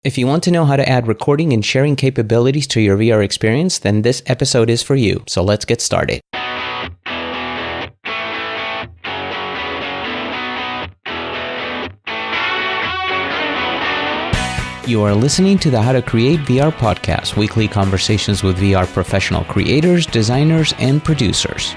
If you want to know how to add recording and sharing capabilities to your VR experience, then this episode is for you. So let's get started. You are listening to the How to Create VR podcast, weekly conversations with VR professional creators, designers, and producers.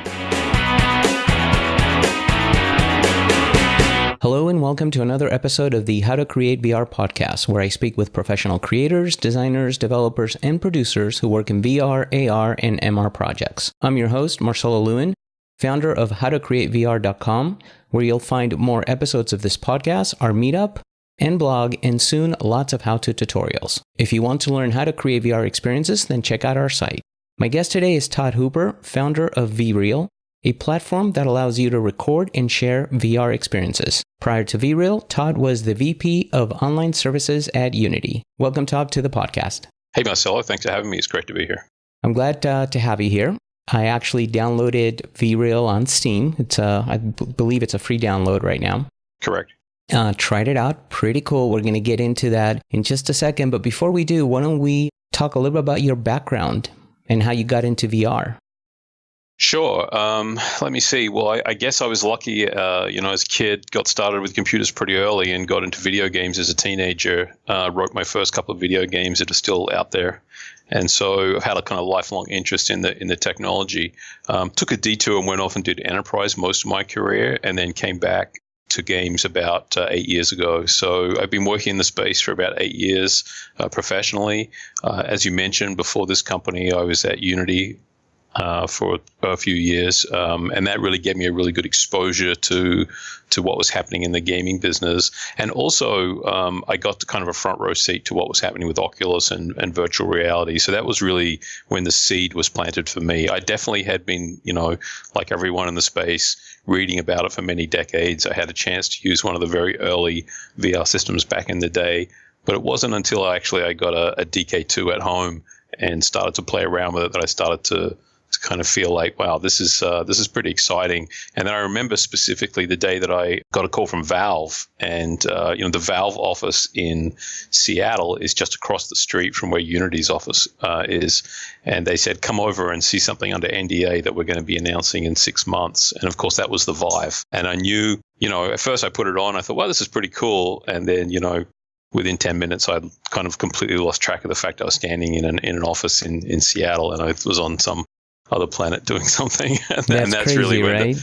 Hello and welcome to another episode of the How to Create VR podcast, where I speak with professional creators, designers, developers, and producers who work in VR, AR, and MR projects. I'm your host, Marcelo, founder of howtocreatevr.com, where you'll find more episodes of this podcast, our meetup, and blog, and soon lots of how-to tutorials. If you want to learn how to create VR experiences, then check out our site. My guest today is Todd Hooper, founder of VREAL, a platform that allows you to record and share VR experiences. Prior to VREAL, Todd was the VP of Online Services at Unity. Welcome, Todd, to the podcast. Hey, Marcelo. Thanks for having me. It's great to be here. I'm glad to have you here. I actually downloaded VREAL on Steam. I believe it's a free download right now. Correct. Tried it out. Pretty cool. We're going to get into that in just a second. But before we do, why don't we talk a little bit about your background and how you got into VR? Sure. Let me see. Well, I guess I was lucky, as a kid, got started with computers pretty early and got into video games as a teenager, wrote my first couple of video games that are still out there. And so I've had a kind of lifelong interest in the technology. Took a detour and went off and did enterprise most of my career and then came back to games about 8 years ago. So I've been working in the space for about 8 years professionally. As you mentioned, before this company, I was at Unity for a few years, and that really gave me a really good exposure to what was happening in the gaming business. And also, I got kind of a front row seat to what was happening with Oculus and virtual reality. So that was really when the seed was planted for me. I definitely had been, like everyone in the space, reading about it for many decades. I had a chance to use one of the very early VR systems back in the day, but it wasn't until I got a DK2 at home and started to play around with it that I started to kind of feel like, wow, this is pretty exciting. And then I remember specifically the day that I got a call from Valve, and the Valve office in Seattle is just across the street from where Unity's office is, and they said, come over and see something under NDA that we're going to be announcing in 6 months. And of course, that was the Vive. And I knew, at first I put it on, I thought, wow, this is pretty cool. And then, within 10 minutes, I'd kind of completely lost track of the fact I was standing in an office in Seattle, and I was on some other planet doing something. And that's crazy, really when right?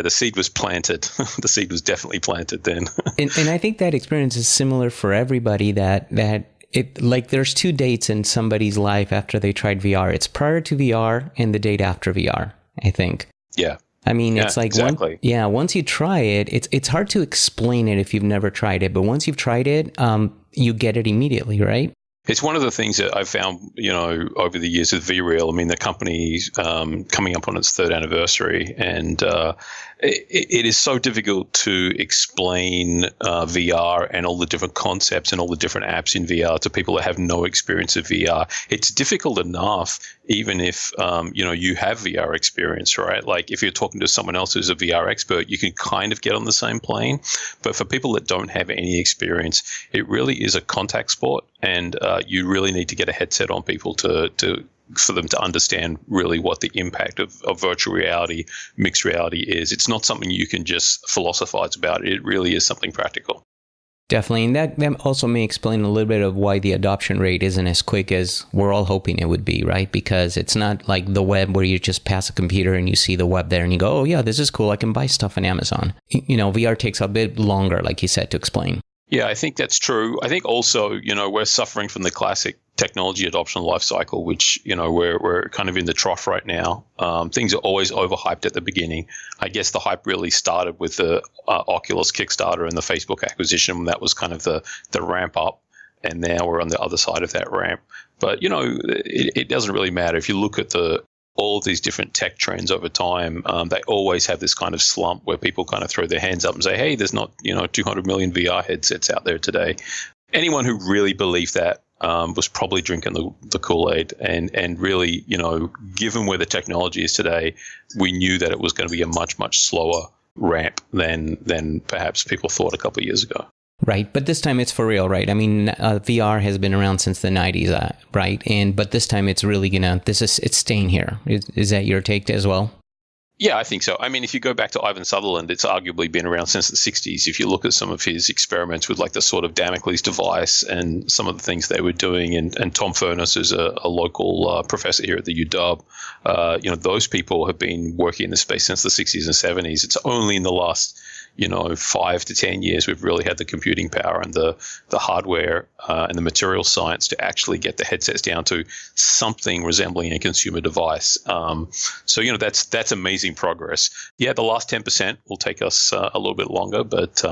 the seed was planted. The seed was definitely planted then. and I think that experience is similar for everybody, that it, like, there's two dates in somebody's life after they tried VR. It's prior to VR and the date after VR, I think. Yeah. I mean, it's like, exactly. Once you try it, it's hard to explain it if you've never tried it. But once you've tried it, you get it immediately, right? It's one of the things that I've found, over the years with VREAL. I mean, the company's coming up on its third anniversary, and it is so difficult to explain VR and all the different concepts and all the different apps in VR to people that have no experience of VR. It's difficult enough, even if, you have VR experience, right? Like if you're talking to someone else who's a VR expert, you can kind of get on the same plane. But for people that don't have any experience, it really is a contact sport. And you really need to get a headset on people for them to understand really what the impact of virtual reality, mixed reality is. It's not something you can just philosophize about. It really is something practical. Definitely. And that also may explain a little bit of why the adoption rate isn't as quick as we're all hoping it would be, right? Because it's not like the web where you just pass a computer and you see the web there and you go, oh yeah, this is cool. I can buy stuff on Amazon. VR takes a bit longer, like you said, to explain. Yeah, I think that's true. I think also, we're suffering from the classic technology adoption life cycle, which, we're kind of in the trough right now. Things are always overhyped at the beginning. I guess the hype really started with the Oculus Kickstarter and the Facebook acquisition. That was kind of the ramp up, and now we're on the other side of that ramp. But, it doesn't really matter. If you look at all of these different tech trends over time, they always have this kind of slump where people kind of throw their hands up and say, hey, there's not, 200 million VR headsets out there today. Anyone who really believed that was probably drinking the Kool-Aid. And really, given where the technology is today, we knew that it was going to be a much, much slower ramp than perhaps people thought a couple of years ago. Right, but this time it's for real, right? I mean, VR has been around since the 90s, right? But this time it's really it's staying here. Is that your take as well? Yeah, I think so. I mean, if you go back to Ivan Sutherland, it's arguably been around since the 60s. If you look at some of his experiments with like the sort of Damocles device and some of the things they were doing, and Tom Furness is a local professor here at the UW, those people have been working in the space since the 60s and 70s. It's only in the last 5 to 10 years, we've really had the computing power and the hardware and the material science to actually get the headsets down to something resembling a consumer device. So that's amazing progress. Yeah, the last 10% will take us a little bit longer, but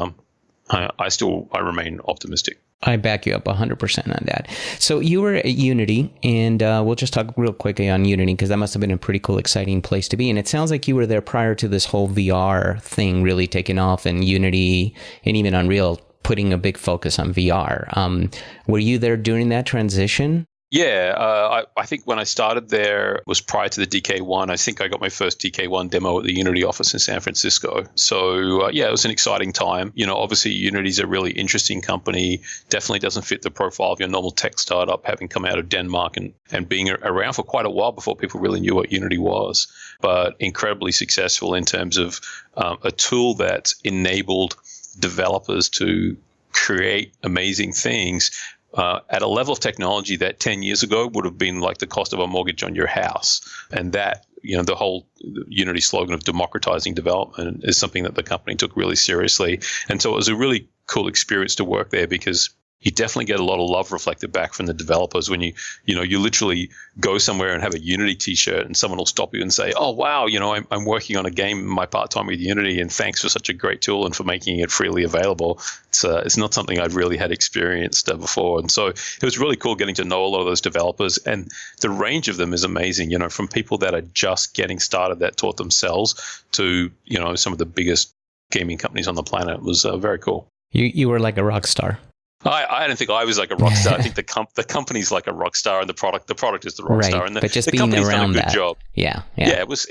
I remain optimistic. I back you up 100% on that. So you were at Unity, and we'll just talk real quickly on Unity because that must have been a pretty cool, exciting place to be. And it sounds like you were there prior to this whole VR thing really taking off, and Unity and even Unreal putting a big focus on VR. Were you there during that transition? Yeah, I think when I started there was prior to the DK1. I think I got my first DK1 demo at the Unity office in San Francisco. So it was an exciting time. Obviously Unity's a really interesting company. Definitely doesn't fit the profile of your normal tech startup, having come out of Denmark and being around for quite a while before people really knew what Unity was. But incredibly successful in terms of a tool that enabled developers to create amazing things at a level of technology that 10 years ago would have been like the cost of a mortgage on your house. And that, the whole Unity slogan of democratizing development is something that the company took really seriously. And so it was a really cool experience to work there because you definitely get a lot of love reflected back from the developers when you literally go somewhere and have a Unity t-shirt and someone will stop you and say, oh, wow, I'm working on a game in my part-time with Unity and thanks for such a great tool and for making it freely available. It's not something I'd really had experienced before. And so it was really cool getting to know a lot of those developers, and the range of them is amazing, from people that are just getting started that taught themselves to, some of the biggest gaming companies on the planet. It was very cool. You were like a rock star. I don't think I was like a rock star. I think the company's like a rock star, and the product is the rock star. And but just the being company's around done a good that. job. Yeah. It was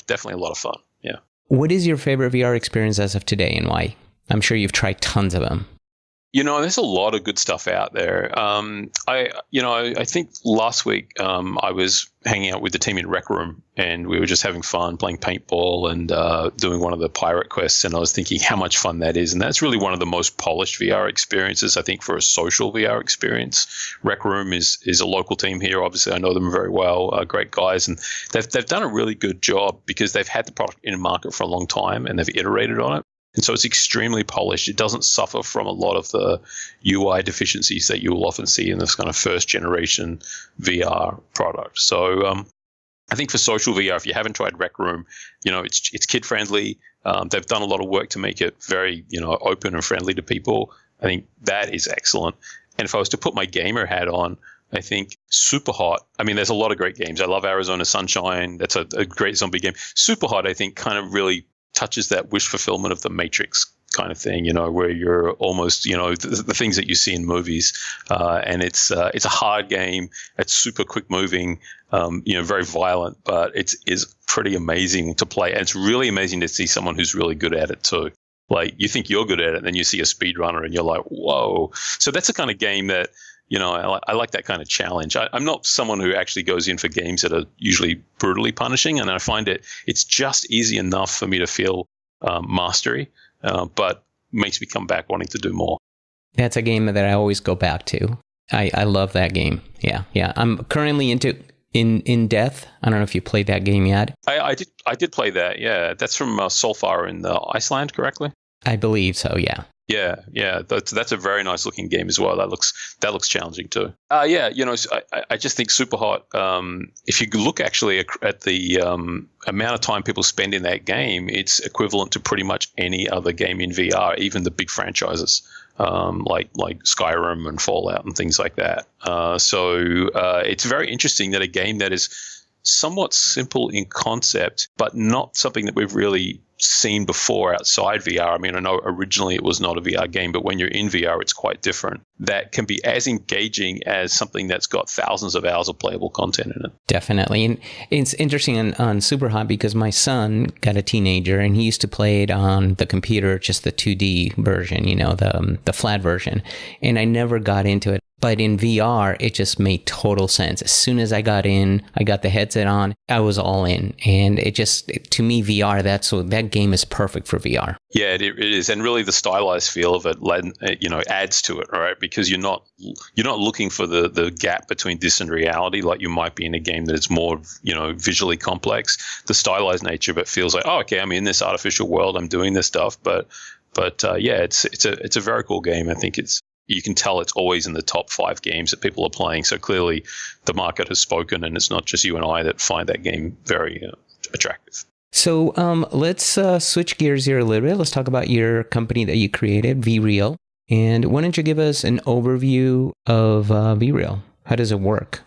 definitely a lot of fun. Yeah. What is your favorite VR experience as of today, and why? I'm sure you've tried tons of them. There's a lot of good stuff out there. I think last week I was hanging out with the team in Rec Room, and we were just having fun playing paintball and doing one of the pirate quests. And I was thinking how much fun that is. And that's really one of the most polished VR experiences, I think, for a social VR experience. Rec Room is a local team here. Obviously, I know them very well, great guys. And they've done a really good job because they've had the product in the market for a long time and they've iterated on it. And so it's extremely polished. It doesn't suffer from a lot of the UI deficiencies that you will often see in this kind of first generation VR product. So I think for social VR, if you haven't tried Rec Room, it's kid friendly. They've done a lot of work to make it very, open and friendly to people. I think that is excellent. And if I was to put my gamer hat on, I think Superhot. I mean, there's a lot of great games. I love Arizona Sunshine. That's a great zombie game. Superhot, I think, kind of really touches that wish fulfillment of the Matrix kind of thing, where you're almost, the things that you see in movies. And it's a hard game. It's super quick moving, very violent, but it is pretty amazing to play. And it's really amazing to see someone who's really good at it too. Like you think you're good at it, and then you see a speedrunner and you're like, whoa. So that's the kind of game that, I like that kind of challenge. I'm not someone who actually goes in for games that are usually brutally punishing, and I find it's just easy enough for me to feel mastery, but makes me come back wanting to do more. That's a game that I always go back to. I love that game. Yeah. I'm currently into In Death. I don't know if you played that game yet. I did play that. Yeah, that's from Solfar in Iceland, correctly? I believe so. Yeah. Yeah. That's a very nice looking game as well. That looks challenging too. I just think Superhot. If you look actually at the amount of time people spend in that game, it's equivalent to pretty much any other game in VR, even the big franchises like Skyrim and Fallout and things like that. So it's very interesting that a game that is somewhat simple in concept, but not something that we've really seen before outside VR. I mean, I know originally it was not a VR game, but when you're in VR, it's quite different. That can be as engaging as something that's got thousands of hours of playable content in it. Definitely. And it's interesting on Superhot because my son got a teenager and he used to play it on the computer, just the 2D version, the flat version. And I never got into it. But in VR, it just made total sense. As soon as I got in, I got the headset on, I was all in. And to me, VR, that game is perfect for VR. Yeah, it is. And really the stylized feel of it, adds to it, right? Because you're not looking for the gap between this and reality like you might be in a game that is more, visually complex. The stylized nature of it feels like, oh, okay, I'm in this artificial world, I'm doing this stuff. But it's a very cool game. I think you can tell it's always in the top 5 games that people are playing. So clearly the market has spoken, and it's not just you and I that find that game very attractive. So let's switch gears here a little bit. Let's talk about your company that you created, VREAL. And why don't you give us an overview of VREAL? How does it work?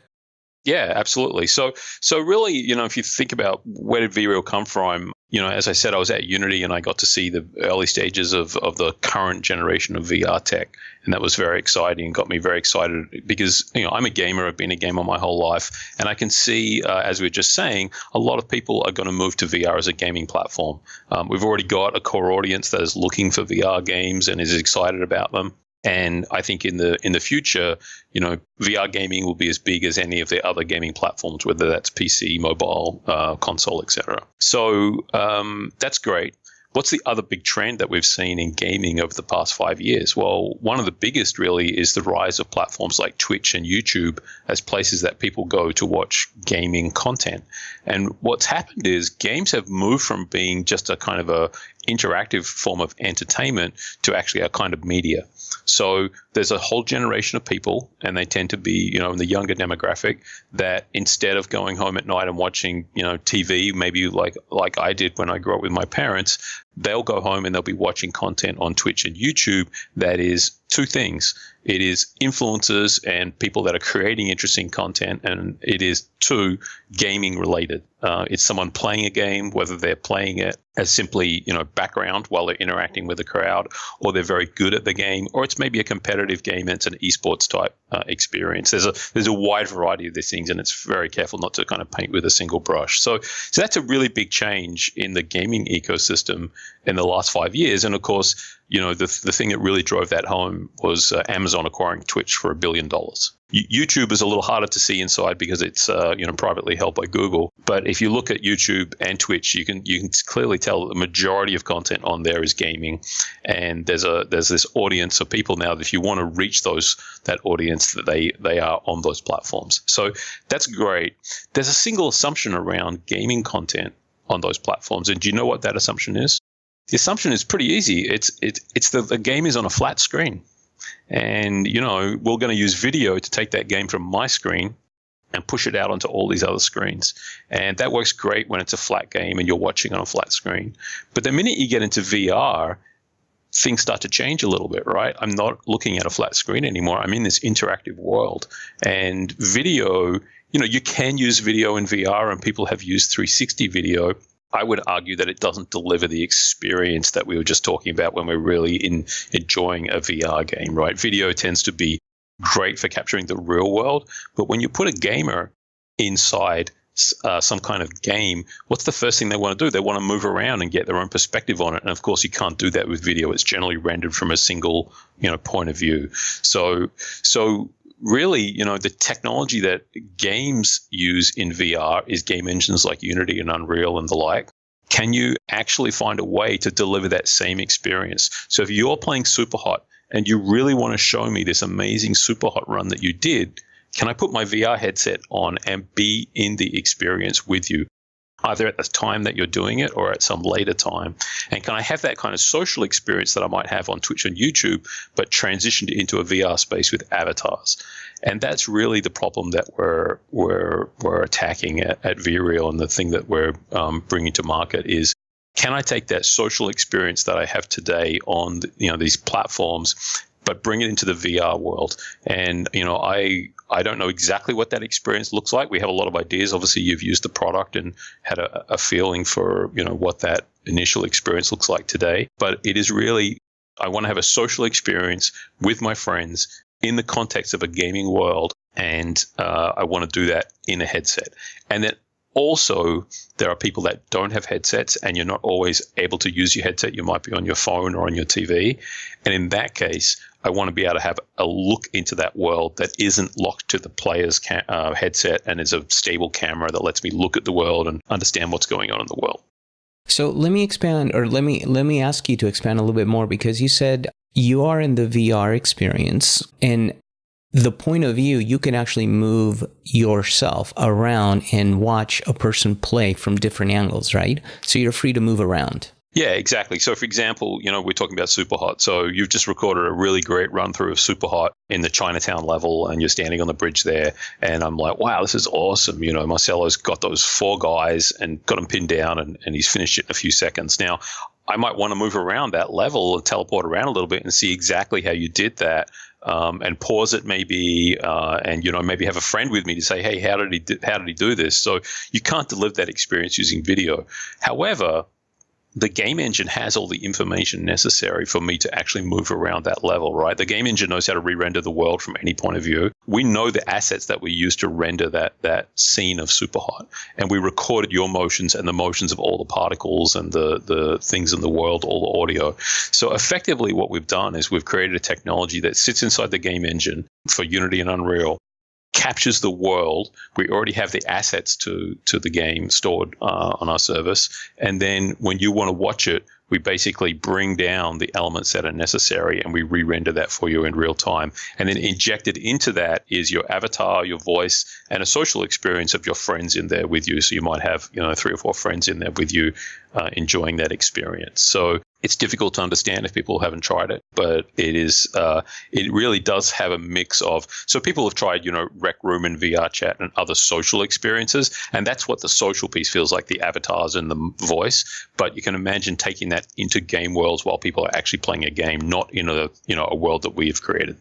Yeah, absolutely. So really, if you think about where did VREAL come from, as I said, I was at Unity and I got to see the early stages of the current generation of VR tech. And that was very exciting and got me very excited because, I'm a gamer. I've been a gamer my whole life. And I can see, as we were just saying, a lot of people are going to move to VR as a gaming platform. We've already got a core audience that is looking for VR games and is excited about them. And I think in the future, VR gaming will be as big as any of the other gaming platforms, whether that's PC, mobile, console, etc. So that's great. What's the other big trend that we've seen in gaming over the past 5 years? Well, one of the biggest really is the rise of platforms like Twitch and YouTube as places that people go to watch gaming content. And what's happened is games have moved from being just a kind of a interactive form of entertainment to actually a kind of media. So there's a whole generation of people, and they tend to be, in the younger demographic, that instead of going home at night and watching, TV, maybe like I did when I grew up with my parents, they'll go home and they'll be watching content on Twitch and YouTube that is two things. It is influencers and people that are creating interesting content, and it is two, gaming related. It's someone playing a game, whether they're playing it as simply, background while they're interacting with the crowd, or they're very good at the game, or it's maybe a competitive game and it's an esports type experience. There's a wide variety of these things, and it's very careful not to kind of paint with a single brush. So that's a really big change in the gaming ecosystem in the last 5 years. And of course, the thing that really drove that home was Amazon acquiring Twitch for $1 billion. YouTube is a little harder to see inside because it's privately held by Google. But if you look at YouTube and Twitch, you can clearly tell the majority of content on there is gaming, and there's this audience of people now that if you want to reach that audience, that they are on those platforms. So that's great. There's a single assumption around gaming content on those platforms, and do you know what that assumption is? The assumption is pretty easy. It's the game is on a flat screen. And, we're going to use video to take that game from my screen and push it out onto all these other screens. And that works great when it's a flat game and you're watching on a flat screen. But the minute you get into VR, things start to change a little bit, right? I'm not looking at a flat screen anymore. I'm in this interactive world. And video, you can use video in VR, and people have used 360 video. I would argue that it doesn't deliver the experience that we were just talking about when we're really enjoying a VR game, right? Video tends to be great for capturing the real world, but when you put a gamer inside some kind of game, what's the first thing they want to do? They want to move around and get their own perspective on it. And of course, you can't do that with video. It's generally rendered from a single, point of view. So really, the technology that games use in VR is game engines like Unity and Unreal and the like. Can you actually find a way to deliver that same experience? So if you're playing Superhot and you really want to show me this amazing Superhot run that you did, can I put my VR headset on and be in the experience with you, either at the time that you're doing it or at some later time? And can I have that kind of social experience that I might have on Twitch and YouTube, but transitioned into a VR space with avatars? And that's really the problem that we're attacking at VREAL, and the thing that we're bringing to market is, can I take that social experience that I have today on these platforms, but bring it into the VR world? And I don't know exactly what that experience looks like. We have a lot of ideas. Obviously, you've used the product and had a feeling for what that initial experience looks like today. But it is really, I want to have a social experience with my friends in the context of a gaming world, and I want to do that in a headset. And then also, there are people that don't have headsets, and you're not always able to use your headset. You might be on your phone or on your TV. And in that case, I want to be able to have a look into that world that isn't locked to the player's headset and is a stable camera that lets me look at the world and understand what's going on in the world. So let me expand, or let me ask you to expand a little bit more, because you said you are in the VR experience, and the point of view, you can actually move yourself around and watch a person play from different angles, right? So you're free to move around. Yeah, exactly. So, for example, we're talking about Superhot. So you've just recorded a really great run through of Superhot in the Chinatown level, and you're standing on the bridge there. And I'm like, wow, this is awesome. Marcelo's got those 4 guys and got them pinned down, and he's finished it in a few seconds. Now, I might want to move around that level and teleport around a little bit and see exactly how you did that. And pause it maybe, and maybe have a friend with me to say, hey, how did he do this? So you can't deliver that experience using video. However, the game engine has all the information necessary for me to actually move around that level, right? The game engine knows how to re-render the world from any point of view. We know the assets that we use to render that scene of Superhot, and we recorded your motions and the motions of all the particles and the things in the world, all the audio. So effectively what we've done is we've created a technology that sits inside the game engine for Unity and Unreal, captures the world. We already have the assets to the game stored on our service. And then when you want to watch it, we basically bring down the elements that are necessary and we re-render that for you in real time. And then injected into that is your avatar, your voice, and a social experience of your friends in there with you. So you might have 3 or 4 friends in there with you enjoying that experience. So it's difficult to understand if people haven't tried it, but it is. It really does have a mix of. So people have tried, Rec Room and VR Chat and other social experiences, and that's what the social piece feels like, the avatars and the voice. But you can imagine taking that into game worlds while people are actually playing a game, not in a world that we've created.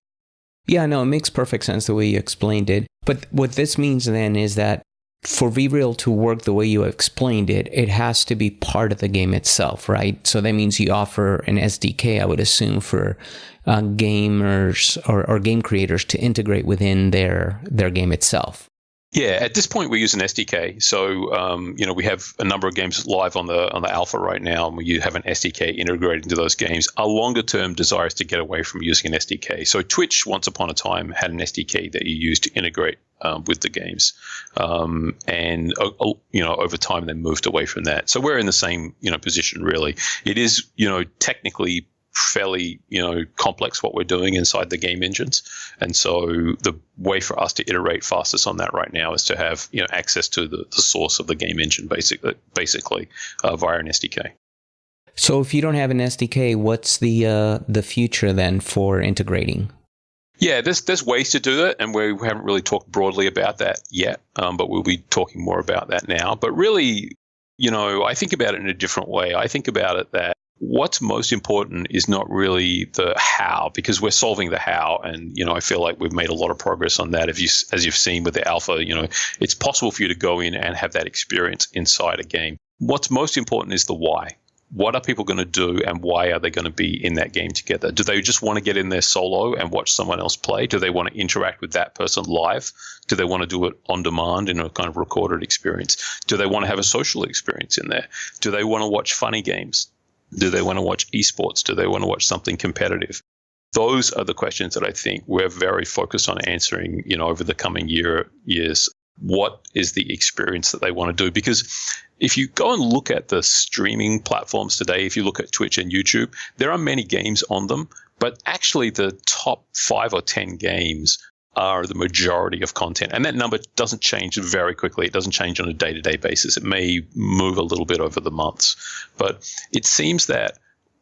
Yeah, no, it makes perfect sense the way you explained it. But what this means then is that for VREAL to work the way you explained it, it has to be part of the game itself, right? So that means you offer an SDK, I would assume, for gamers or game creators to integrate within their game itself. Yeah, at this point we use an SDK. So we have a number of games live on the alpha right now, and we have an SDK integrated into those games. Our longer term desire is to get away from using an SDK. So Twitch, once upon a time, had an SDK that you used to integrate with the games, and over time they moved away from that. So we're in the same position really. It is technically fairly complex what we're doing inside the game engines, and so the way for us to iterate fastest on that right now is to have access to the source of the game engine basically via an SDK. So if you don't have an SDK, what's the future then for integrating? Yeah, there's ways to do that, and we haven't really talked broadly about that yet, but we'll be talking more about that now. But really, I think about it in a different way. I think about it that what's most important is not really the how, because we're solving the how, and I feel like we've made a lot of progress on that. As you've seen with the alpha, it's possible for you to go in and have that experience inside a game. What's most important is the why. What are people going to do, and why are they going to be in that game together? Do they just want to get in there solo and watch someone else play? Do they want to interact with that person live? Do they want to do it on demand in a kind of recorded experience? Do they want to have a social experience in there? Do they want to watch funny games? Do they want to watch esports? Do they want to watch something competitive? Those are the questions that I think we're very focused on answering, over the coming years. What is the experience that they want to do? Because if you go and look at the streaming platforms today, if you look at Twitch and YouTube, there are many games on them, but actually the top 5 or 10 games are the majority of content. And that number doesn't change very quickly. It doesn't change on a day-to-day basis. It may move a little bit over the months. But it seems that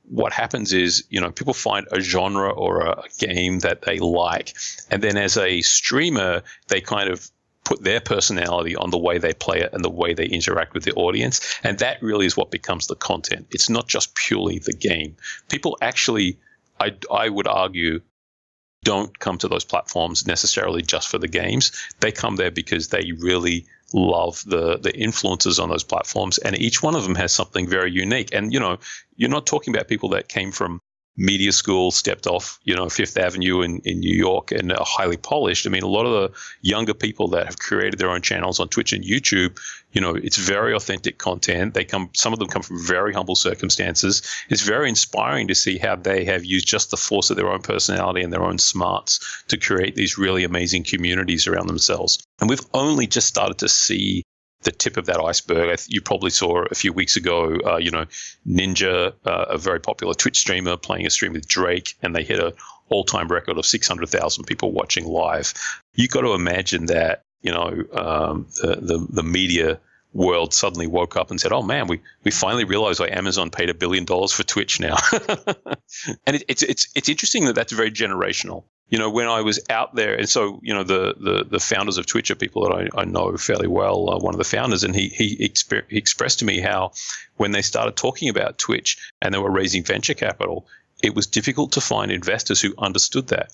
what happens is, people find a genre or a game that they like, and then as a streamer, they kind of put their personality on the way they play it and the way they interact with the audience. And that really is what becomes the content. It's not just purely the game. People actually, I would argue, don't come to those platforms necessarily just for the games. They come there because they really love the influencers on those platforms, and each one of them has something very unique. And, you're not talking about people that came from media school, stepped off, Fifth Avenue in New York and are highly polished. I mean, a lot of the younger people that have created their own channels on Twitch and YouTube, it's very authentic content. Some of them come from very humble circumstances. It's very inspiring to see how they have used just the force of their own personality and their own smarts to create these really amazing communities around themselves. And we've only just started to see the tip of that iceberg. You probably saw a few weeks ago, Ninja, a very popular Twitch streamer, playing a stream with Drake, and they hit an all-time record of 600,000 people watching live. You got to imagine that, the media world suddenly woke up and said, "Oh man, we finally realized why Amazon paid $1 billion for Twitch now." And it's interesting that that's very generational. When I was out there, and so, the founders of Twitch are people that I know fairly well. One of the founders, and he expressed to me how when they started talking about Twitch and they were raising venture capital, it was difficult to find investors who understood that.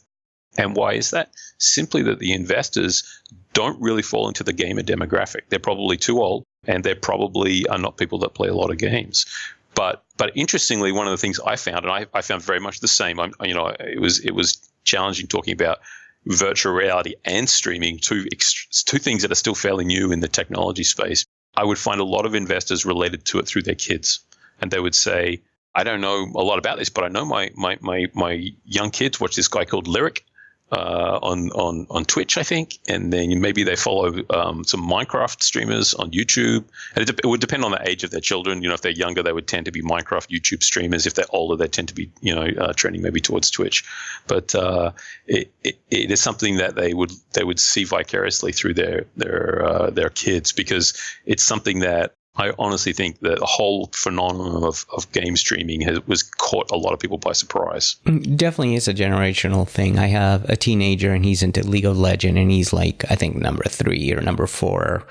And why is that? Simply that the investors don't really fall into the gamer demographic. They're probably too old, and they probably are not people that play a lot of games. But interestingly, one of the things I found, and I found very much the same. It was challenging talking about virtual reality and streaming, two things that are still fairly new in the technology space. I would find a lot of investors related to it through their kids, and they would say, "I don't know a lot about this, but I know my young kids watch this guy called Lyric on Twitch, I think, and then maybe they follow some Minecraft streamers on YouTube." And it would depend on the age of their children. If they're younger, they would tend to be Minecraft YouTube streamers. If they're older, they tend to be trending maybe towards Twitch. But it is something that they would see vicariously through their kids, because it's something that I honestly think that the whole phenomenon of game streaming was caught a lot of people by surprise. Definitely is a generational thing. I have a teenager and he's into League of Legends, and he's like, I think number 3 or number 4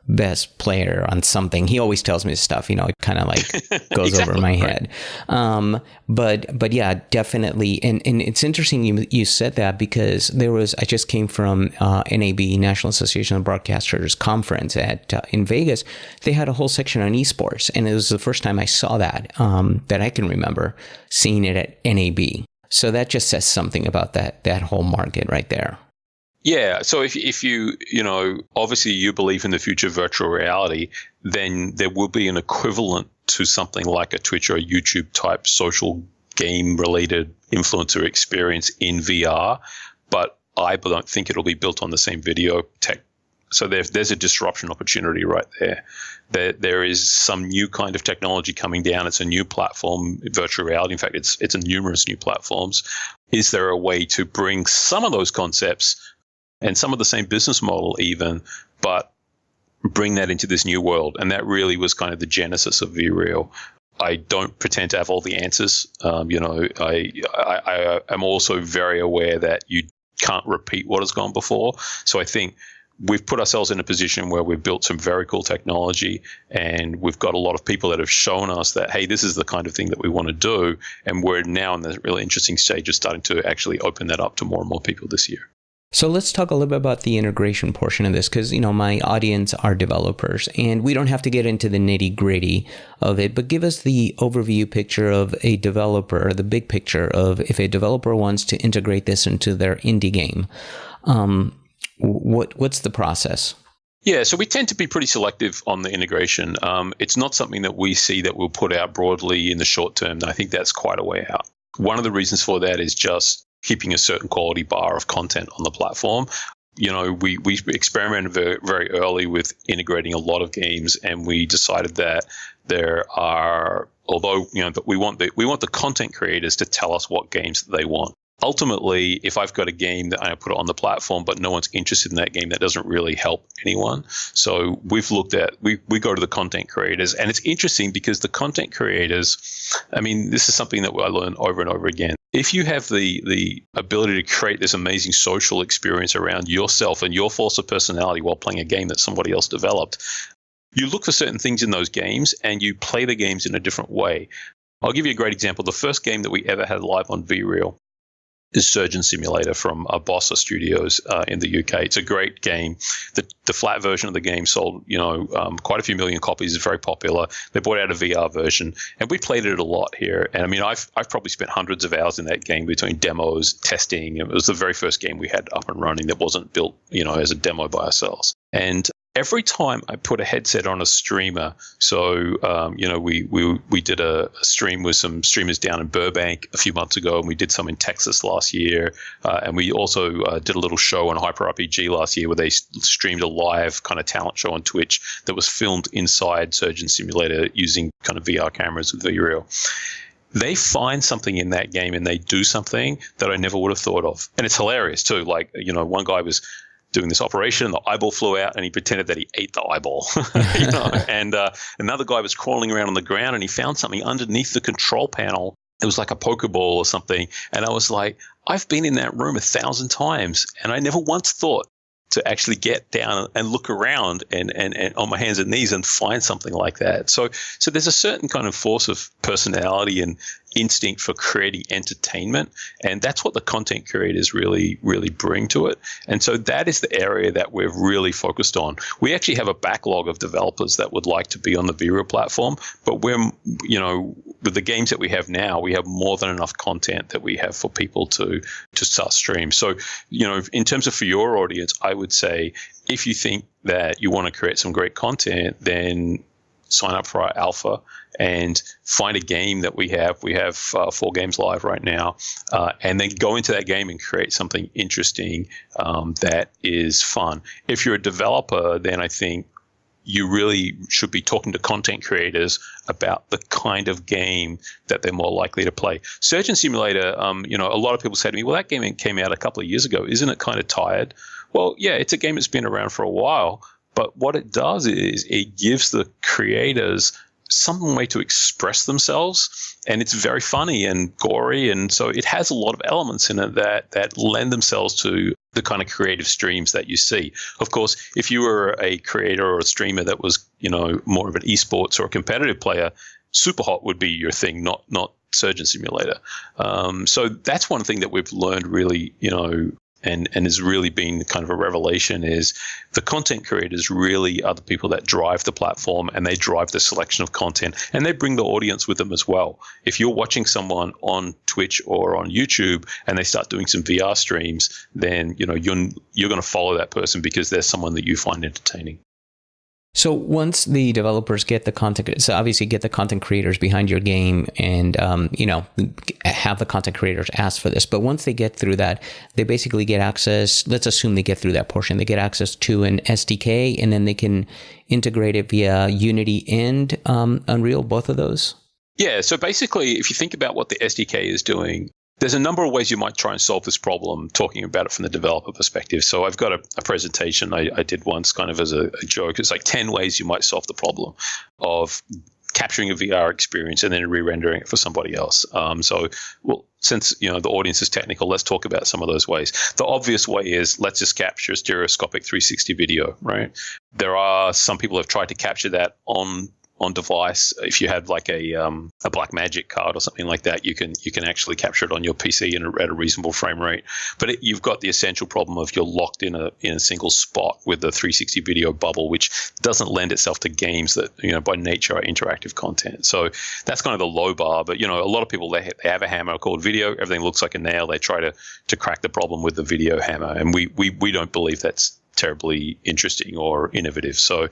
best player on something. He always tells me this stuff, it kind of like goes exactly, over my head. But yeah, definitely. And it's interesting you said that, because I just came from NAB, National Association of Broadcasters conference in Vegas. They had a whole section on esports, and it was the first time I saw that I can remember seeing it at NAB. So that just says something about that whole market right there. Yeah. So if you, obviously you believe in the future of virtual reality, then there will be an equivalent to something like a Twitch or a YouTube type social game related influencer experience in VR. But I don't think it'll be built on the same video tech. So there's a disruption opportunity right there. There is some new kind of technology coming down. It's a new platform, virtual reality. In fact, it's numerous new platforms. Is there a way to bring some of those concepts and some of the same business model even, but bring that into this new world? And that really was kind of the genesis of VREAL. I don't pretend to have all the answers. I am also very aware that you can't repeat what has gone before. So I think we've put ourselves in a position where we've built some very cool technology, and we've got a lot of people that have shown us that, hey, this is the kind of thing that we want to do. And we're now in the really interesting stage of starting to actually open that up to more and more people this year. So let's talk a little bit about the integration portion of this, because, my audience are developers, and we don't have to get into the nitty gritty of it, but give us the overview picture of a developer, the big picture of if a developer wants to integrate this into their indie game. What's the process? Yeah, so we tend to be pretty selective on the integration. It's not something that we see that we'll put out broadly in the short term. I think that's quite a way out. One of the reasons for that is just keeping a certain quality bar of content on the platform. We experimented very, very early with integrating a lot of games, and we decided that there are, although that we want the content creators to tell us what games they want. Ultimately, if I've got a game that I put it on the platform, but no one's interested in that game, that doesn't really help anyone. So we've looked at, we go to the content creators, and it's interesting because the content creators, this is something that I learn over and over again. If you have the ability to create this amazing social experience around yourself and your force of personality while playing a game that somebody else developed, you look for certain things in those games and you play the games in a different way. I'll give you a great example. The first game that we ever had live on VREAL is Surgeon Simulator from Bossa Studios in the UK. It's a great game. The flat version of the game sold, quite a few million copies. It's very popular. They brought out a VR version, and we played it a lot here. And I mean, I've probably spent hundreds of hours in that game between demos, testing. It was the very first game we had up and running that wasn't built, as a demo by ourselves. And every time I put a headset on a streamer, so we did a stream with some streamers down in Burbank a few months ago, and we did some in Texas last year, and we also did a little show on Hyper RPG last year where they streamed a live kind of talent show on Twitch that was filmed inside Surgeon Simulator using kind of VR cameras with VREAL. They find something in that game and they do something that I never would have thought of, and it's hilarious too. Like, one guy was doing this operation, the eyeball flew out, and he pretended that he ate the eyeball. And another guy was crawling around on the ground, and he found something underneath the control panel. It was like a Pokeball or something. And I was like, I've been in that room 1,000 times, and I never once thought to actually get down and look around and on my hands and knees and find something like that. So there's a certain kind of force of personality and instinct for creating entertainment, and that's what the content creators really, really bring to it. And so that is the area that we're really focused on. We actually have a backlog of developers that would like to be on the VREAL platform, but we're, with the games that we have now, we have more than enough content that we have for people to start stream. So, in terms of for your audience, I would say if you think that you want to create some great content, then sign up for our alpha and find a game that we have. We have 4 games live right now, and then go into that game and create something interesting that is fun. If you're a developer, then I think you really should be talking to content creators about the kind of game that they're more likely to play. Surgeon Simulator, a lot of people say to me, well, that game came out a couple of years ago. Isn't it kind of tired? Well, yeah, it's a game that's been around for a while, but what it does is it gives the creators some way to express themselves, and it's very funny and gory, and so it has a lot of elements in it that lend themselves to the kind of creative streams that you see. Of course, if you were a creator or a streamer that was, more of an esports or a competitive player, Superhot would be your thing, not Surgeon Simulator. So that's one thing that we've learned really, and has really been kind of a revelation, is the content creators really are the people that drive the platform, and they drive the selection of content, and they bring the audience with them as well. If you're watching someone on Twitch or on YouTube and they start doing some VR streams, then you're going to follow that person because they're someone that you find entertaining. So once the developers get the content, so obviously get the content creators behind your game and, have the content creators ask for this. But once they get through that, they basically get access. Let's assume they get through that portion. They get access to an SDK, and then they can integrate it via Unity and Unreal, both of those. Yeah. So basically, if you think about what the SDK is doing, there's a number of ways you might try and solve this problem, talking about it from the developer perspective. So I've got a presentation I did once kind of as a joke. It's like 10 ways you might solve the problem of capturing a VR experience and then re-rendering it for somebody else. Since the audience is technical, let's talk about some of those ways. The obvious way is let's just capture a stereoscopic 360 video, right? There are some people who have tried to capture that on device. If you had like a Blackmagic card or something like that, you can actually capture it on your PC at a reasonable frame rate. But you've got the essential problem of you're locked in a single spot with the 360 video bubble, which doesn't lend itself to games that by nature are interactive content. So that's kind of the low bar. But a lot of people they have a hammer called video. Everything looks like a nail. They try to crack the problem with the video hammer, and we don't believe that's terribly interesting or innovative. So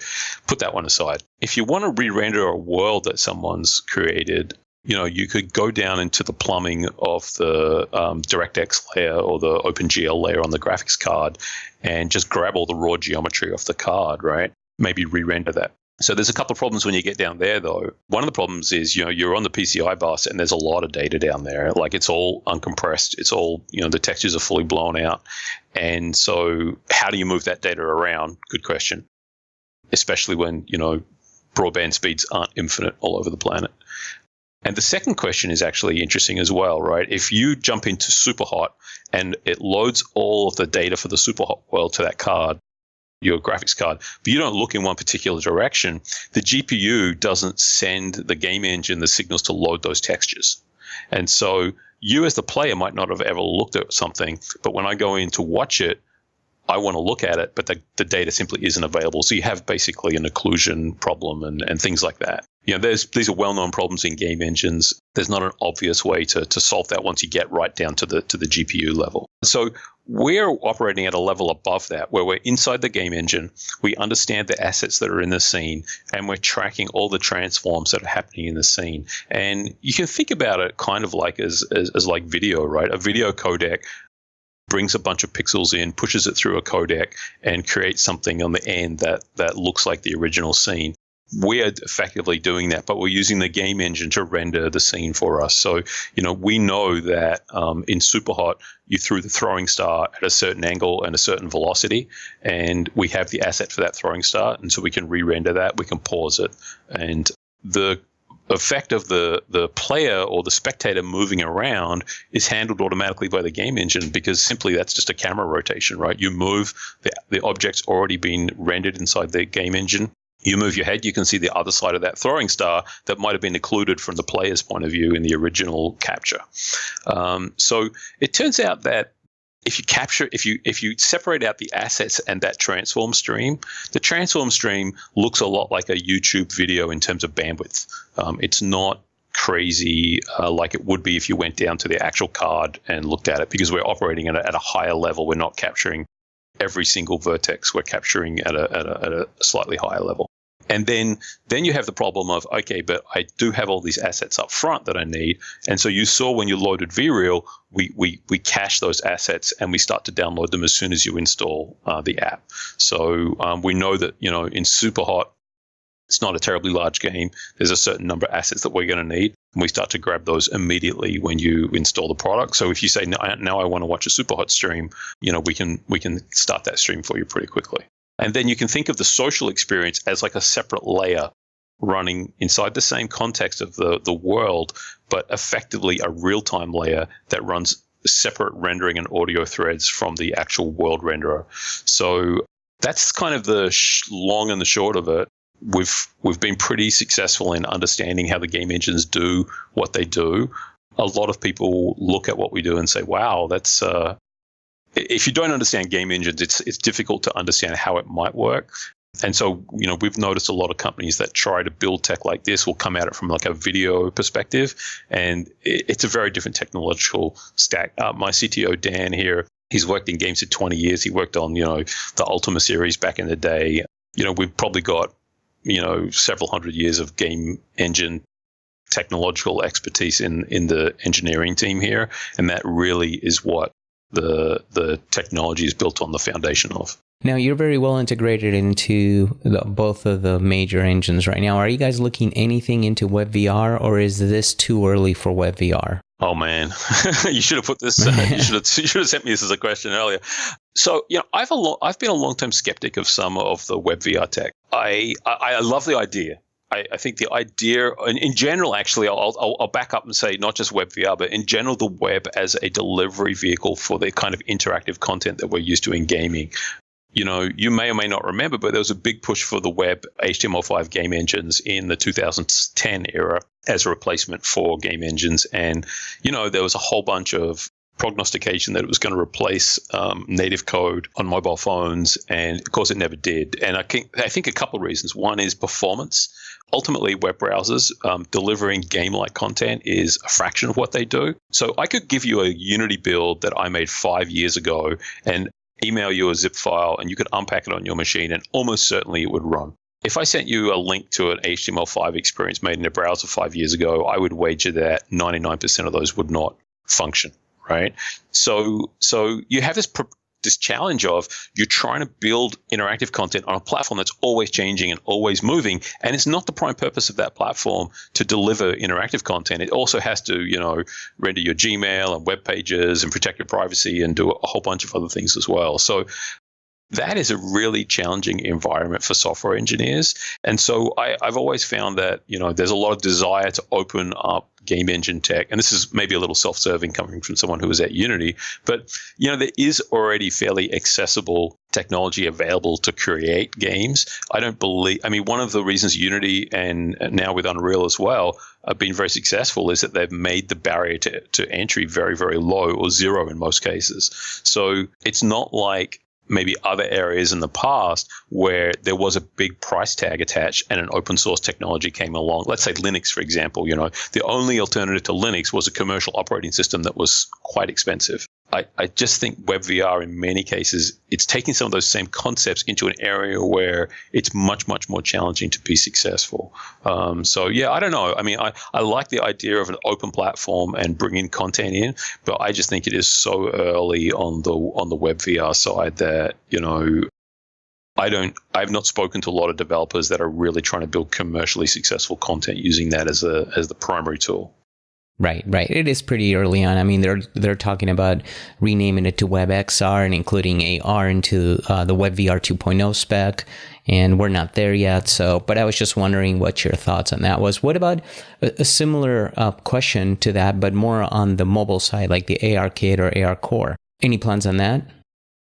put that one aside. If you want to re-render a world that someone's created, you could go down into the plumbing of the DirectX layer or the OpenGL layer on the graphics card and just grab all the raw geometry off the card, right? Maybe re-render that. So there's a couple of problems when you get down there, though. One of the problems is, you're on the PCI bus and there's a lot of data down there. Like it's all uncompressed. It's all, the textures are fully blown out. And so how do you move that data around? Good question. Especially when, broadband speeds aren't infinite all over the planet. And the second question is actually interesting as well, right? If you jump into Superhot and it loads all of the data for the Superhot world to that card, your graphics card, but you don't look in one particular direction, the GPU doesn't send the game engine the signals to load those textures. And so you as the player might not have ever looked at something, but when I go in to watch it, I want to look at it, but the data simply isn't available. So you have basically an occlusion problem and things like that. These are well-known problems in game engines. There's not an obvious way to solve that once you get right down to the GPU level. So we're operating at a level above that, where we're inside the game engine. We understand the assets that are in the scene, and we're tracking all the transforms that are happening in the scene. And you can think about it kind of like as like video, right? A video codec brings a bunch of pixels in, pushes it through a codec, and creates something on the end that looks like the original scene. We're effectively doing that, but we're using the game engine to render the scene for us. So, we know that in Superhot, you threw the throwing star at a certain angle and a certain velocity, and we have the asset for that throwing star, and so we can re-render that. We can pause it, and the effect of the player or the spectator moving around is handled automatically by the game engine, because simply that's just a camera rotation, right? You move, the object's already been rendered inside the game engine. You move your head, you can see the other side of that throwing star that might have been occluded from the player's point of view in the original capture. So it turns out that if you separate out the assets and that transform stream, the transform stream looks a lot like a YouTube video in terms of bandwidth. It's not crazy like it would be if you went down to the actual card and looked at it, because we're operating at a higher level. We're not capturing every single vertex. We're capturing at a slightly higher level. And then you have the problem of, okay, but I do have all these assets up front that I need. And so you saw when you loaded VREAL, we cache those assets and we start to download them as soon as you install the app. So we know that, in Superhot, it's not a terribly large game. There's a certain number of assets that we're going to need. And we start to grab those immediately when you install the product. So if you say, now I want to watch a Superhot stream, we can start that stream for you pretty quickly. And then you can think of the social experience as like a separate layer running inside the same context of the world, but effectively a real-time layer that runs separate rendering and audio threads from the actual world renderer. So that's kind of the long and the short of it. We've been pretty successful in understanding how the game engines do what they do. A lot of people look at what we do and say, wow, that's if you don't understand game engines, it's difficult to understand how it might work. And so, we've noticed a lot of companies that try to build tech like this will come at it from like a video perspective, and it's a very different technological stack. My CTO, Dan, here, he's worked in games for 20 years. He worked on, the Ultima series back in the day. We've probably got, several hundred years of game engine technological expertise in the engineering team here. And that really is what the technology is built on the foundation of. Now, you're very well integrated into both of the major engines right now. Are you guys looking anything into WebVR, or is this too early for WebVR? Oh man, you should have put this. You should have sent me this as a question earlier. So, I've been a long-term skeptic of some of the WebVR tech. I love the idea. I think the idea, in general, actually, I'll back up and say not just WebVR, but in general, the web as a delivery vehicle for the kind of interactive content that we're used to in gaming. You may or may not remember, but there was a big push for the web HTML5 game engines in the 2010 era as a replacement for game engines. And, there was a whole bunch of prognostication that it was going to replace native code on mobile phones. And of course, it never did. And I think a couple of reasons. One is performance. Ultimately, web browsers delivering game-like content is a fraction of what they do. So I could give you a Unity build that I made 5 years ago and email you a zip file, and you could unpack it on your machine, and almost certainly it would run. If I sent you a link to an HTML5 experience made in a browser 5 years ago, I would wager that 99% of those would not function, right? So you have this challenge of you're trying to build interactive content on a platform that's always changing and always moving, and it's not the prime purpose of that platform to deliver interactive content. It also has to, render your Gmail and web pages and protect your privacy and do a whole bunch of other things as well. So that is a really challenging environment for software engineers. And so I've always found that, there's a lot of desire to open up game engine tech. And this is maybe a little self-serving coming from someone who was at Unity. But, there is already fairly accessible technology available to create games. I mean, one of the reasons Unity and now with Unreal as well have been very successful is that they've made the barrier to entry very, very low or zero in most cases. So it's not like maybe other areas in the past where there was a big price tag attached and an open source technology came along. Let's say Linux, for example, the only alternative to Linux was a commercial operating system that was quite expensive. I just think WebVR in many cases, it's taking some of those same concepts into an area where it's much, much more challenging to be successful. So yeah, I don't know. I mean, I like the idea of an open platform and bringing content in, but I just think it is so early on the WebVR side that, I've not spoken to a lot of developers that are really trying to build commercially successful content using that as the primary tool. Right. It is pretty early on. I mean, they're talking about renaming it to WebXR and including AR into the WebVR 2.0 spec, and we're not there yet. So, but I was just wondering what your thoughts on that was. What about a similar question to that, but more on the mobile side, like the AR Kit or AR Core? Any plans on that?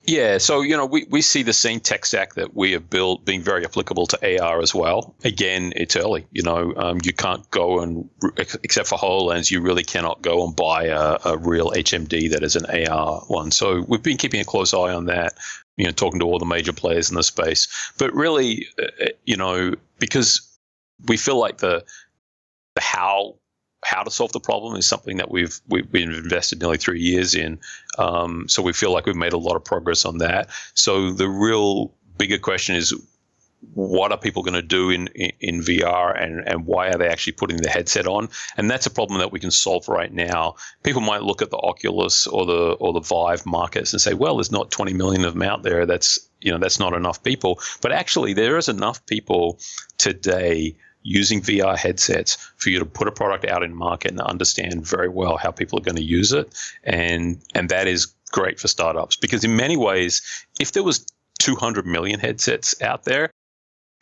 Yeah, so we see the same tech stack that we have built being very applicable to AR as well. Again, it's early. You can't go and, except for HoloLens, you really cannot go and buy a real HMD that is an AR one. So we've been keeping a close eye on that. Talking to all the major players in the space. But really, because we feel like the how to solve the problem is something that we've invested nearly 3 years in. So we feel like we've made a lot of progress on that. So the real bigger question is, what are people going to do in VR and why are they actually putting the headset on? And that's a problem that we can solve right now. People might look at the Oculus or the Vive markets and say, well, there's not 20 million of them out there. That's not enough people. But actually, there is enough people today using VR headsets for you to put a product out in market and understand very well how people are going to use it. And that is great for startups, because in many ways, if there was 200 million headsets out there,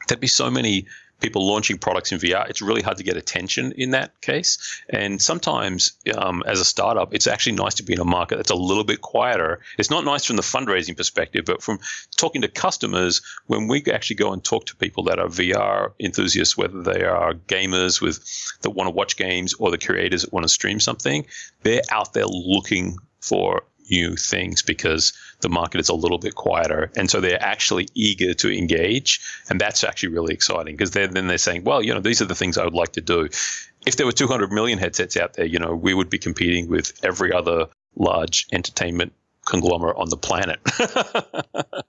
there'd be so many people launching products in VR. It's really hard to get attention in that case. And sometimes as a startup, it's actually nice to be in a market that's a little bit quieter. It's not nice from the fundraising perspective, but from talking to customers, when we actually go and talk to people that are VR enthusiasts, whether they are gamers that want to watch games or the creators that want to stream something, they're out there looking for new things because the market is a little bit quieter. And so they're actually eager to engage. And that's actually really exciting, because then they're saying, well, these are the things I would like to do. If there were 200 million headsets out there, we would be competing with every other large entertainment conglomerate on the planet.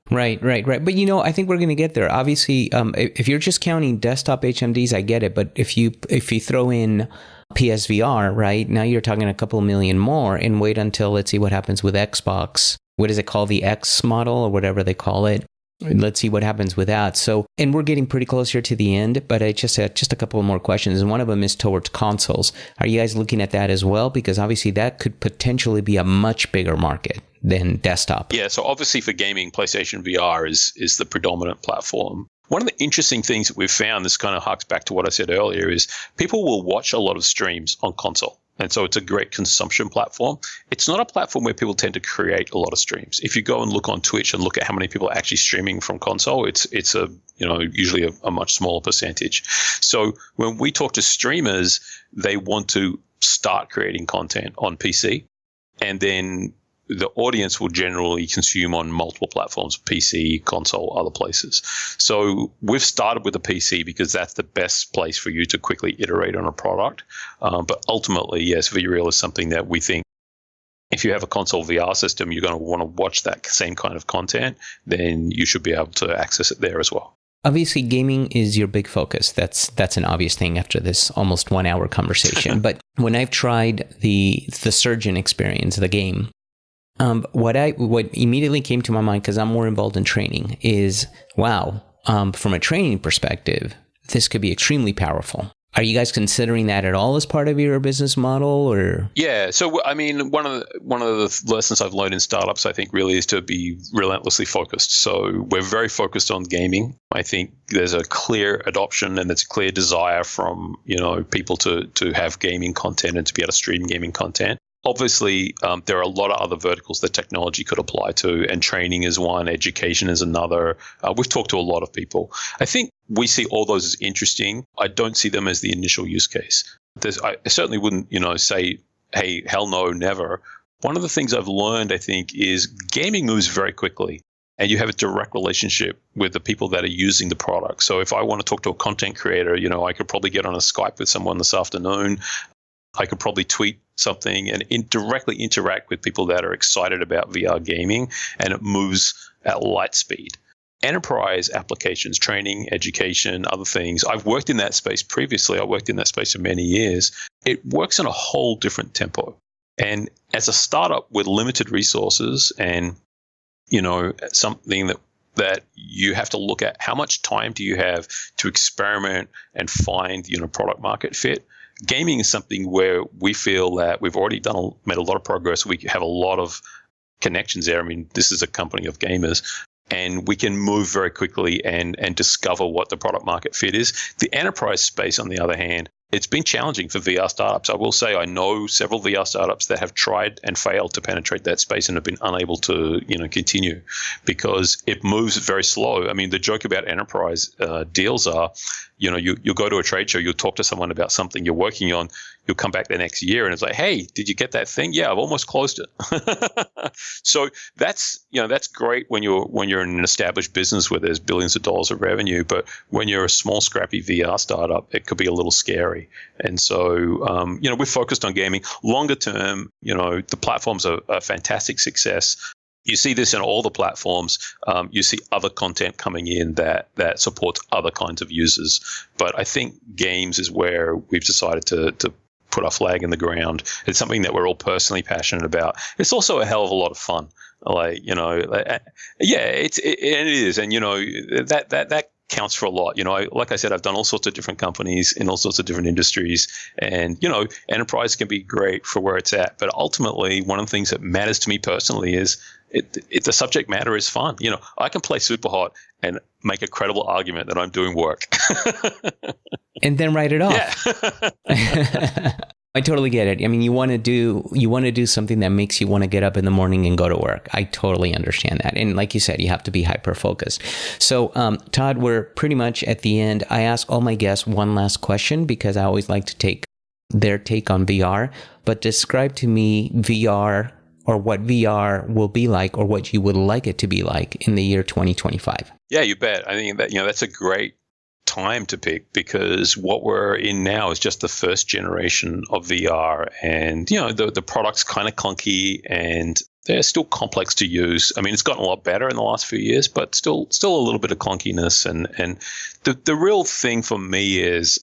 Right. But I think we're going to get there. Obviously, if you're just counting desktop HMDs, I get it. But if you throw in PSVR, right, now you're talking a couple million more, and wait until, let's see what happens with Xbox. What is it called? The X model or whatever they call it. Let's see what happens with that. So, and we're getting pretty close here to the end, but I just had a couple more questions. And one of them is towards consoles. Are you guys looking at that as well? Because obviously that could potentially be a much bigger market than desktop. Yeah. So obviously for gaming, PlayStation VR is the predominant platform. One of the interesting things that we've found, this kind of harks back to what I said earlier, is people will watch a lot of streams on console. And so it's a great consumption platform. It's not a platform where people tend to create a lot of streams. If you go and look on Twitch and look at how many people are actually streaming from console, it's usually a much smaller percentage. So when we talk to streamers, they want to start creating content on PC, and then the audience will generally consume on multiple platforms, PC, console, other places. So we've started with a PC because that's the best place for you to quickly iterate on a product. But ultimately, yes, VREAL is something that we think if you have a console VR system, you're going to want to watch that same kind of content, then you should be able to access it there as well. Obviously, gaming is your big focus. That's an obvious thing after this almost 1 hour conversation. But when I've tried the Surgeon experience, the game, what immediately came to my mind, because I'm more involved in training, is wow, from a training perspective, this could be extremely powerful. Are you guys considering that at all as part of your business model, or? Yeah. So, I mean, one of the lessons I've learned in startups, I think, really is to be relentlessly focused. So we're very focused on gaming. I think there's a clear adoption and there's a clear desire from, people to have gaming content and to be able to stream gaming content. Obviously, there are a lot of other verticals that technology could apply to, and training is one, education is another. We've talked to a lot of people. I think we see all those as interesting. I don't see them as the initial use case. I certainly wouldn't, say, hey, hell no, never. One of the things I've learned, I think, is gaming moves very quickly, and you have a direct relationship with the people that are using the product. So if I want to talk to a content creator, I could probably get on a Skype with someone this afternoon. I could probably tweet something and directly interact with people that are excited about VR gaming, and it moves at light speed. Enterprise applications, training, education, other things. I've worked in that space previously. I worked in that space for many years. It works in a whole different tempo. And as a startup with limited resources and, something that you have to look at, how much time do you have to experiment and find, product market fit? Gaming is something where we feel that we've already made a lot of progress. We have a lot of connections there. I mean, this is a company of gamers, and we can move very quickly and discover what the product market fit is. The enterprise space, on the other hand, it's been challenging for VR startups. I will say I know several VR startups that have tried and failed to penetrate that space and have been unable to, continue because it moves very slow. I mean, the joke about enterprise deals are, you'll go to a trade show, you'll talk to someone about something you're working on, you'll come back the next year and it's like, hey, did you get that thing? Yeah, I've almost closed it. So that's great when you're in an established business where there's billions of dollars of revenue, but when you're a small, scrappy VR startup, it could be a little scary. And so, we're focused on gaming. Longer term, the platforms are a fantastic success. You see this in all the platforms. You see other content coming in that supports other kinds of users. But I think games is where we've decided to put our flag in the ground. It's something that we're all personally passionate about. It's also a hell of a lot of fun. It is. And, that counts for a lot. Like I said, I've done all sorts of different companies in all sorts of different industries, and enterprise can be great for where it's at. But ultimately, one of the things that matters to me personally is the subject matter is fun. I can play super hot and make a credible argument that I'm doing work, and then write it off. Yeah. I totally get it. I mean, you want to do something that makes you want to get up in the morning and go to work. I totally understand that. And like you said, you have to be hyper focused. So, Todd, we're pretty much at the end. I ask all my guests one last question because I always like to take their take on VR. But describe to me VR, or what VR will be like, or what you would like it to be like in the year 2025. Yeah, you bet. I think that that's a great time to pick, because what we're in now is just the first generation of VR, and the product's kind of clunky and they're still complex to use. I mean, it's gotten a lot better in the last few years, but still a little bit of clunkiness. And the real thing for me is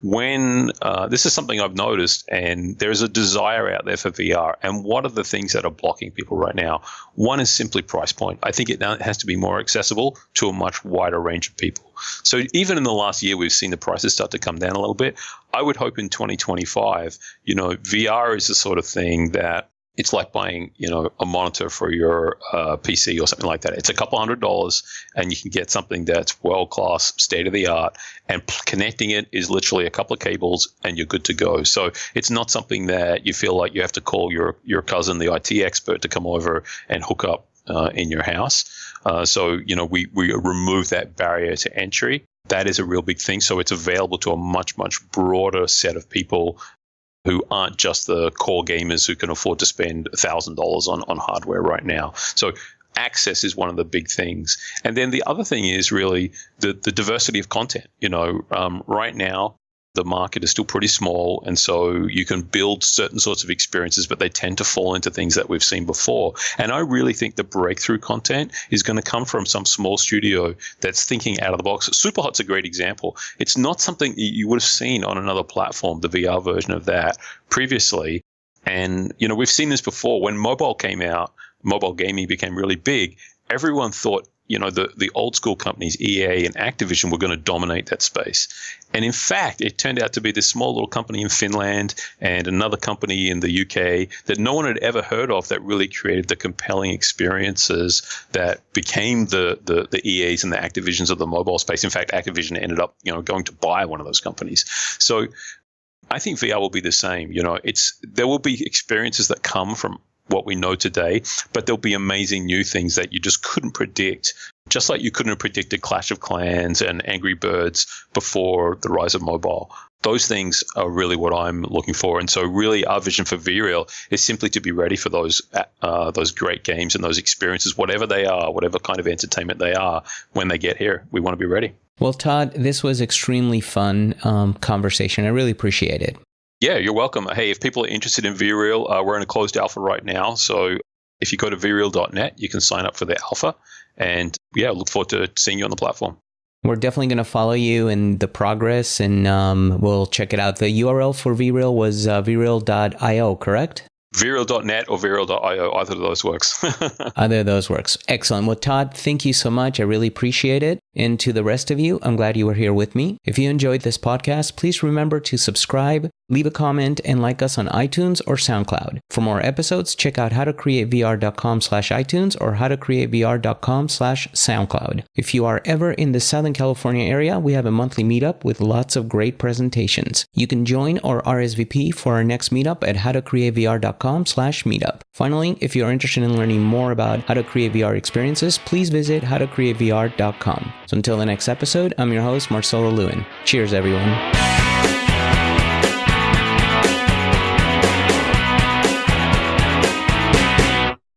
when this is something I've noticed, and there's a desire out there for VR. And what are the things that are blocking people right now? One is simply price point. I think it has to be more accessible to a much wider range of people. So even in the last year, we've seen the prices start to come down a little bit. I would hope in 2025, VR is the sort of thing that it's like buying, a monitor for your PC or something like that. It's a couple $100, and you can get something that's world-class, state-of-the-art, and connecting it is literally a couple of cables, and you're good to go. So it's not something that you feel like you have to call your cousin, the IT expert, to come over and hook up in your house. So we remove that barrier to entry. That is a real big thing. So it's available to a much, much broader set of people who aren't just the core gamers who can afford to spend $1,000 on hardware right now. So access is one of the big things. And then the other thing is really the diversity of content. Right now, the market is still pretty small, and so you can build certain sorts of experiences, but they tend to fall into things that we've seen before. And I really think the breakthrough content is going to come from some small studio that's thinking out of the box. Superhot's a great example. It's not something you would have seen on another platform, the VR version of that, previously. And, we've seen this before. When mobile came out, mobile gaming became really big, everyone thought, the old school companies, EA and Activision, were going to dominate that space. And in fact, it turned out to be this small little company in Finland and another company in the UK that no one had ever heard of that really created the compelling experiences that became the EAs and the Activisions of the mobile space. In fact, Activision ended up, going to buy one of those companies. So I think VR will be the same. There will be experiences that come from what we know today, but there'll be amazing new things that you just couldn't predict. Just like you couldn't have predicted Clash of Clans and Angry Birds before the rise of mobile. Those things are really what I'm looking for. And so really our vision for VREAL is simply to be ready for those great games and those experiences, whatever they are, whatever kind of entertainment they are, when they get here. We want to be ready. Well, Todd, this was extremely fun conversation. I really appreciate it. Yeah, you're welcome. Hey, if people are interested in VREAL, we're in a closed alpha right now. So if you go to VREAL.net, you can sign up for the alpha. And yeah, look forward to seeing you on the platform. We're definitely going to follow you in the progress, and we'll check it out. The URL for VREAL was VREAL.io, correct? VREAL.net or VREAL.io, either of those works. Either of those works. Excellent. Well, Todd, thank you so much. I really appreciate it. And to the rest of you, I'm glad you were here with me. If you enjoyed this podcast, please remember to subscribe, leave a comment, and like us on iTunes or SoundCloud. For more episodes, check out howtocreatevr.com/iTunes or howtocreatevr.com/SoundCloud. If you are ever in the Southern California area, we have a monthly meetup with lots of great presentations. You can join or RSVP for our next meetup at howtocreatevr.com/meetup. Finally, if you're interested in learning more about how to create VR experiences, please visit howtocreatevr.com. So until the next episode, I'm your host, Marcelo Lewin. Cheers, everyone.